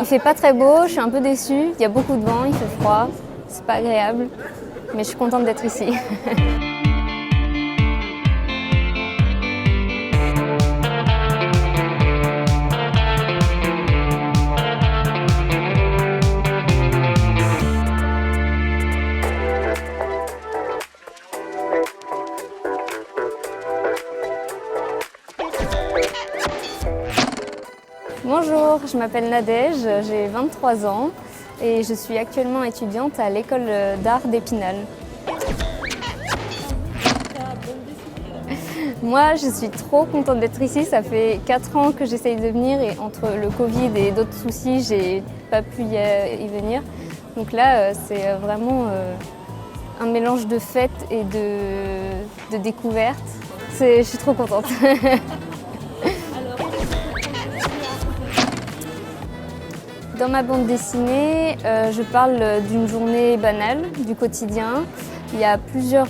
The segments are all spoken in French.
Il fait pas très beau, je suis un peu déçue. Il y a beaucoup de vent, il fait froid, c'est pas agréable, mais je suis contente d'être ici. Bonjour, je m'appelle Nadège, j'ai 23 ans et je suis actuellement étudiante à l'école d'art d'Épinal. Moi, je suis trop contente d'être ici. Ça fait 4 ans que j'essaye de venir et entre le Covid et d'autres soucis, j'ai pas pu y venir. Donc là, c'est vraiment un mélange de fête et de découverte. Je suis trop contente. Dans ma bande dessinée, je parle d'une journée banale, du quotidien. Il y a plusieurs...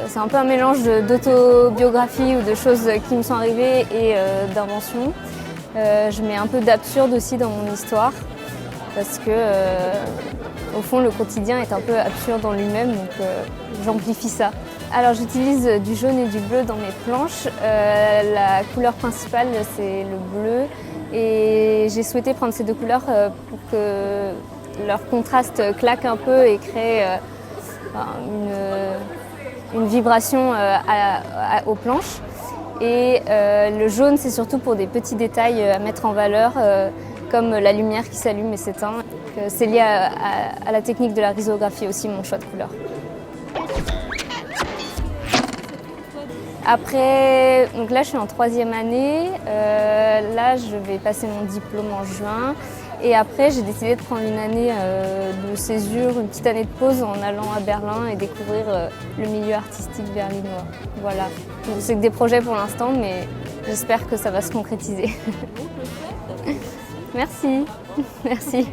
c'est un peu un mélange d'autobiographie ou de choses qui me sont arrivées et d'inventions. Je mets un peu d'absurde aussi dans mon histoire parce que, au fond, le quotidien est un peu absurde en lui-même, donc j'amplifie ça. Alors j'utilise du jaune et du bleu dans mes planches. La couleur principale, c'est le bleu. Et j'ai souhaité prendre ces deux couleurs pour que leur contraste claque un peu et crée une vibration aux planches. Et le jaune, c'est surtout pour des petits détails à mettre en valeur, comme la lumière qui s'allume et s'éteint. C'est lié à la technique de la risographie aussi, mon choix de couleurs. Après, donc là je suis en 3e année, là je vais passer mon diplôme en juin et après j'ai décidé de prendre une année de césure, une petite année de pause en allant à Berlin et découvrir le milieu artistique berlinois. Voilà, donc c'est que des projets pour l'instant mais j'espère que ça va se concrétiser. Merci, merci.